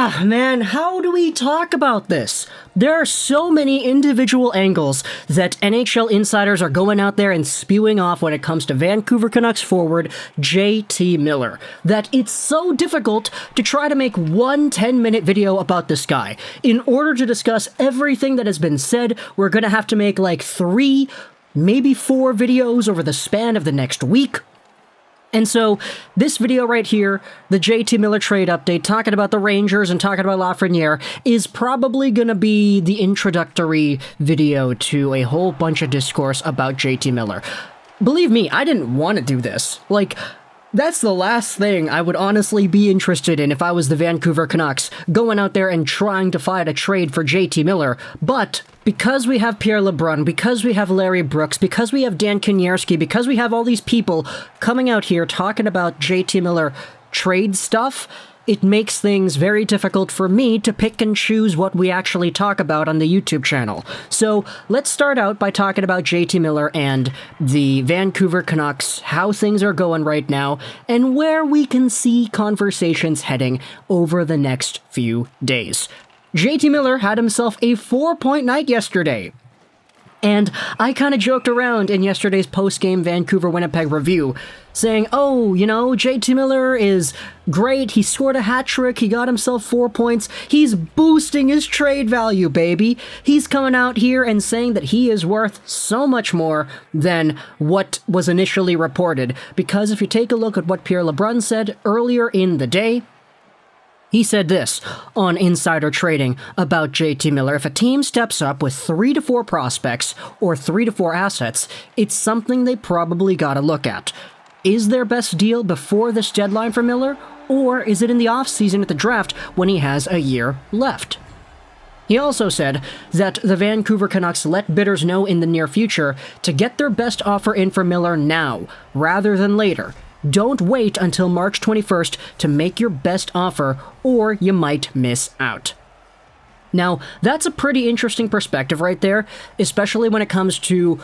Man, how do we talk about this? There are so many individual angles that NHL insiders are going out there and spewing off when it comes to Vancouver Canucks forward JT Miller, that it's so difficult to try to make one 10-minute video about this guy. In order to discuss everything that has been said, we're gonna have to make like 3, maybe 4 videos over the span of the next week. And so, this video right here, the JT Miller trade update, talking about the Rangers and talking about Lafreniere, is probably gonna be the introductory video to a whole bunch of discourse about JT Miller. Believe me, I didn't want to do this. Like, that's the last thing I would honestly be interested in if I was the Vancouver Canucks, going out there and trying to fight a trade for JT Miller. But because we have Pierre LeBrun, because we have Larry Brooks, because we have Dan Kaniewski, because we have all these people coming out here talking about JT Miller trade stuff, it makes things very difficult for me to pick and choose what we actually talk about on the YouTube channel. So let's start out by talking about JT Miller and the Vancouver Canucks, how things are going right now, and where we can see conversations heading over the next few days. JT Miller had himself a 4-point night yesterday. And I kind of joked around in yesterday's post-game Vancouver-Winnipeg review, saying, oh, you know, JT Miller is great, he scored a hat trick, he got himself 4 points, he's boosting his trade value, baby. He's coming out here and saying that he is worth so much more than what was initially reported, because if you take a look at what Pierre LeBrun said earlier in the day, he said this on Insider Trading about JT Miller. If a team steps up with 3 to 4 prospects or 3 to 4 assets, it's something they probably gotta look at. Is their best deal before this deadline for Miller, or is it in the offseason at the draft when he has a year left? He also said that the Vancouver Canucks let bidders know in the near future to get their best offer in for Miller now, rather than later. Don't wait until March 21st to make your best offer, or you might miss out. Now, that's a pretty interesting perspective right there, especially when it comes to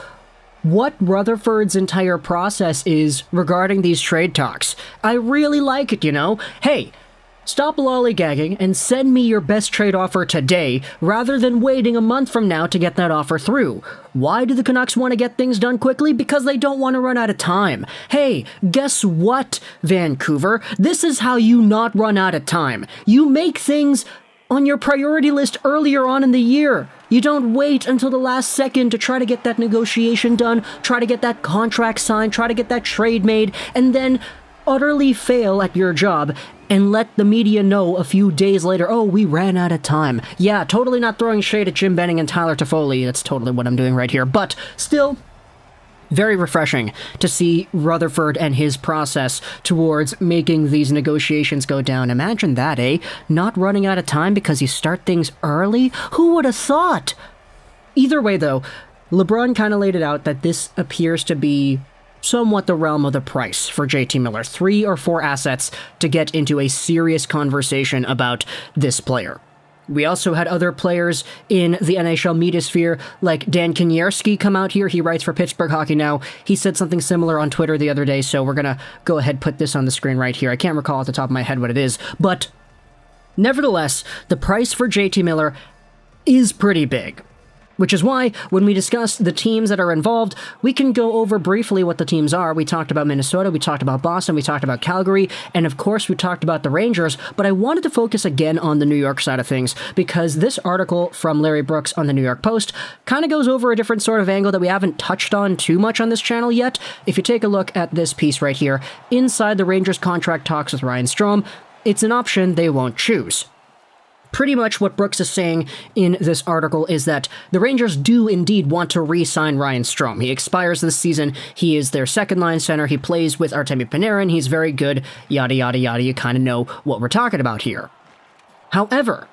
what Rutherford's entire process is regarding these trade talks. I really like it, you know? Hey, stop lollygagging and send me your best trade offer today, rather than waiting a month from now to get that offer through. Why do the Canucks want to get things done quickly? Because they don't want to run out of time. Hey, guess what, Vancouver? This is how you not run out of time. You make things on your priority list earlier on in the year. You don't wait until the last second to try to get that negotiation done, try to get that contract signed, try to get that trade made, and then utterly fail at your job and let the media know a few days later, oh, we ran out of time. Yeah, totally not throwing shade at Jim Benning and Tyler Toffoli. That's totally what I'm doing right here. But still, very refreshing to see Rutherford and his process towards making these negotiations go down. Imagine that, eh? Not running out of time because you start things early? Who would have thought? Either way, though, LeBron kind of laid it out that this appears to be somewhat the realm of the price for JT Miller. 3 or 4 assets to get into a serious conversation about this player. We also had other players in the NHL media sphere, like Dan Kaniewski, come out here. He writes for Pittsburgh Hockey Now. He said something similar on Twitter the other day, so we're gonna go ahead and put this on the screen right here. I can't recall at the top of my head what it is, but nevertheless, the price for JT Miller is pretty big. Which is why, when we discuss the teams that are involved, we can go over briefly what the teams are. We talked about Minnesota, we talked about Boston, we talked about Calgary, and of course we talked about the Rangers, but I wanted to focus again on the New York side of things, because this article from Larry Brooks on the New York Post kind of goes over a different sort of angle that we haven't touched on too much on this channel yet. If you take a look at this piece right here, inside the Rangers contract talks with Ryan Strome, it's an option they won't choose. Pretty much what Brooks is saying in this article is that the Rangers do indeed want to re-sign Ryan Strome. He expires this season. He is their second-line center. He plays with Artemi Panarin. He's very good, yada, yada, yada. You kind of know what we're talking about here. However,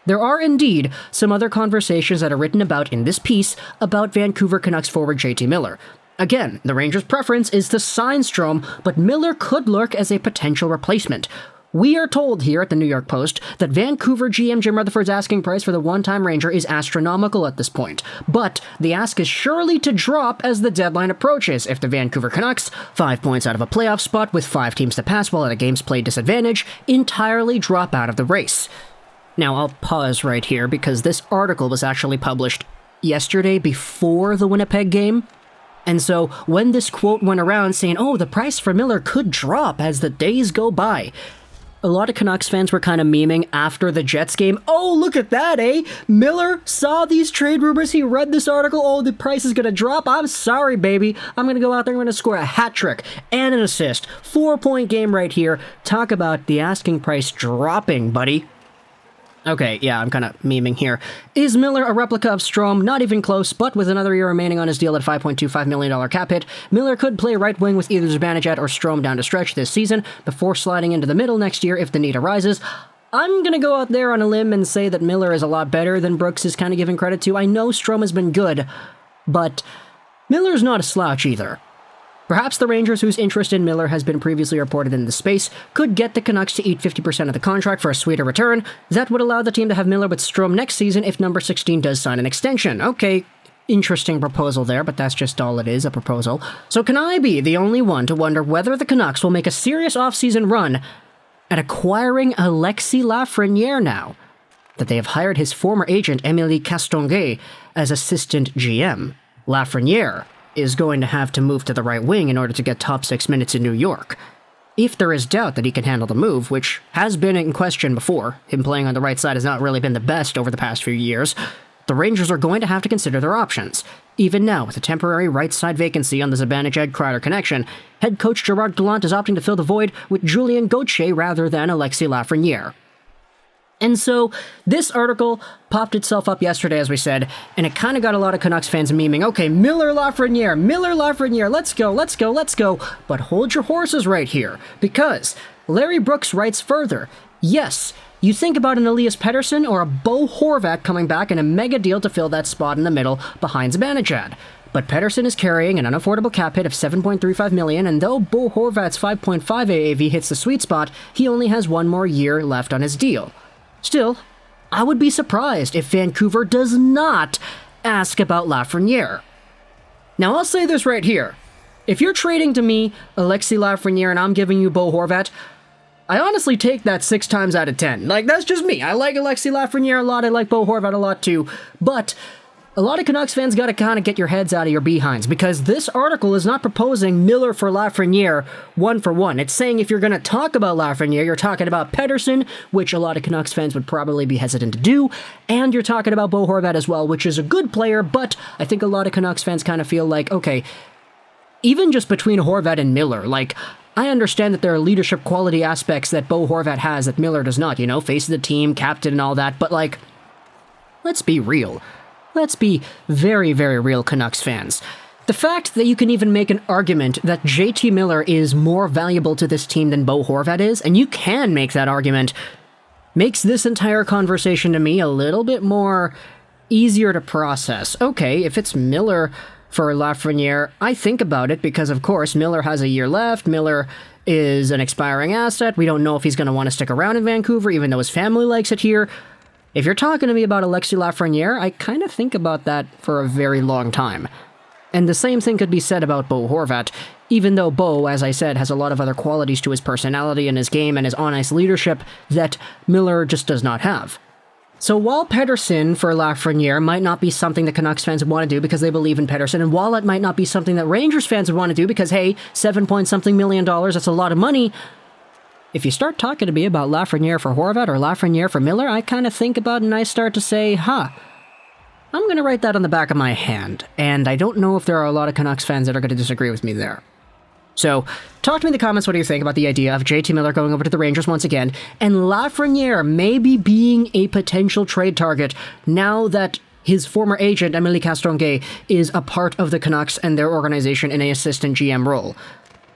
there are indeed some other conversations that are written about in this piece about Vancouver Canucks forward JT Miller. Again, the Rangers' preference is to sign Strome, but Miller could lurk as a potential replacement. We are told here at the New York Post that Vancouver GM Jim Rutherford's asking price for the one-time Ranger is astronomical at this point, but the ask is surely to drop as the deadline approaches if the Vancouver Canucks, 5 points out of a playoff spot with 5 teams to pass while at a games played disadvantage, entirely drop out of the race. Now, I'll pause right here because this article was actually published yesterday before the Winnipeg game. And so when this quote went around saying, oh, the price for Miller could drop as the days go by, a lot of Canucks fans were kind of memeing after the Jets game. Oh, look at that, eh? Miller saw these trade rumors. He read this article. Oh, the price is going to drop. I'm sorry, baby. I'm going to go out there and I'm going to score a hat trick and an assist. 4-point game right here. Talk about the asking price dropping, buddy. Okay, yeah, I'm kind of memeing here. Is Miller a replica of Strome? Not even close, but with another year remaining on his deal at $5.25 million cap hit, Miller could play right wing with either Zibanejad or Strome down to stretch this season, before sliding into the middle next year if the need arises. I'm gonna go out there on a limb and say that Miller is a lot better than Brooks is kind of giving credit to. I know Strome has been good, but Miller's not a slouch either. Perhaps the Rangers, whose interest in Miller has been previously reported in the space, could get the Canucks to eat 50% of the contract for a sweeter return. That would allow the team to have Miller with Strome next season if number 16 does sign an extension. Okay, interesting proposal there, but that's just all it is, a proposal. So can I be the only one to wonder whether the Canucks will make a serious offseason run at acquiring Alexis Lafreniere now that they have hired his former agent, Émilie Castonguay, as assistant GM? Lafreniere is going to have to move to the right wing in order to get top 6 minutes in New York. If there is doubt that he can handle the move, which has been in question before, him playing on the right side has not really been the best over the past few years, the Rangers are going to have to consider their options. Even now, with a temporary right side vacancy on the Zibanejad-Kreider connection, head coach Gerard Gallant is opting to fill the void with Julien Gauthier rather than Alexis Lafreniere. And so, this article popped itself up yesterday, as we said, and it kind of got a lot of Canucks fans memeing, okay, Miller Lafreniere, let's go. But hold your horses right here, because Larry Brooks writes further, yes, you think about an Elias Pettersson or a Bo Horvat coming back in a mega deal to fill that spot in the middle behind Zibanejad. But Pettersson is carrying an unaffordable cap hit of $7.35 million, and though Bo Horvat's 5.5 AAV hits the sweet spot, he only has one more year left on his deal. Still, I would be surprised if Vancouver does not ask about Lafreniere. Now, I'll say this right here. If you're trading to me Alexis Lafreniere and I'm giving you Bo Horvat, I honestly take that 6 times out of 10. Like, that's just me. I like Alexis Lafreniere a lot. I like Bo Horvat a lot too. But a lot of Canucks fans gotta kind of get your heads out of your behinds, because this article is not proposing Miller for Lafreniere 1-for-1. It's saying if you're gonna talk about Lafreniere, you're talking about Pettersson, which a lot of Canucks fans would probably be hesitant to do, and you're talking about Bo Horvat as well, which is a good player, but I think a lot of Canucks fans kind of feel like, okay, even just between Horvat and Miller, like, I understand that there are leadership quality aspects that Bo Horvat has that Miller does not, you know, face of the team, captain and all that, but like, let's be real. Let's be very, very real, Canucks fans. The fact that you can even make an argument that JT Miller is more valuable to this team than Bo Horvat is, and you can make that argument, makes this entire conversation to me a little bit more easier to process. Okay, if it's Miller for Lafreniere, I think about it because, of course, Miller has a year left. Miller is an expiring asset. We don't know if he's going to want to stick around in Vancouver, even though his family likes it here. If you're talking to me about Alexis Lafreniere, I kind of think about that for a very long time. And the same thing could be said about Bo Horvat, even though Bo, as I said, has a lot of other qualities to his personality and his game and his on-ice leadership that Miller just does not have. So while Pettersson for Lafreniere might not be something that Canucks fans would want to do because they believe in Pettersson, and while it might not be something that Rangers fans would want to do because, hey, $7-point-something million, that's a lot of money, if you start talking to me about Lafreniere for Horvat or Lafreniere for Miller, I kind of think about it and I start to say, I'm going to write that on the back of my hand. And I don't know if there are a lot of Canucks fans that are going to disagree with me there. So, talk to me in the comments what do you think about the idea of JT Miller going over to the Rangers once again, and Lafreniere maybe being a potential trade target now that his former agent, Émilie Castonguay, is a part of the Canucks and their organization in an assistant GM role.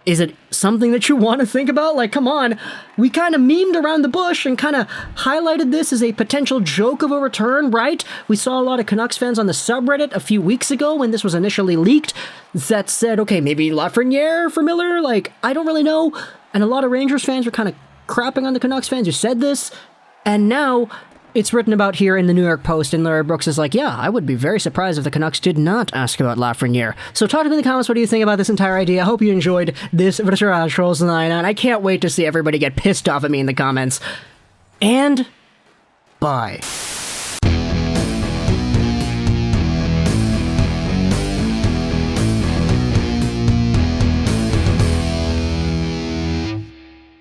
Is it something that you want to think about? Like, come on, we kind of memed around the bush and kind of highlighted this as a potential joke of a return, right? We saw a lot of Canucks fans on the subreddit a few weeks ago when this was initially leaked that said, okay, maybe Lafreniere for Miller? Like, I don't really know. And a lot of Rangers fans were kind of crapping on the Canucks fans who said this. And now it's written about here in the New York Post, and Larry Brooks is like, yeah, I would be very surprised if the Canucks did not ask about Lafreniere. So talk to me in the comments, what do you think about this entire idea? I hope you enjoyed this Virtual Trolls 9, and I can't wait to see everybody get pissed off at me in the comments. And Bye.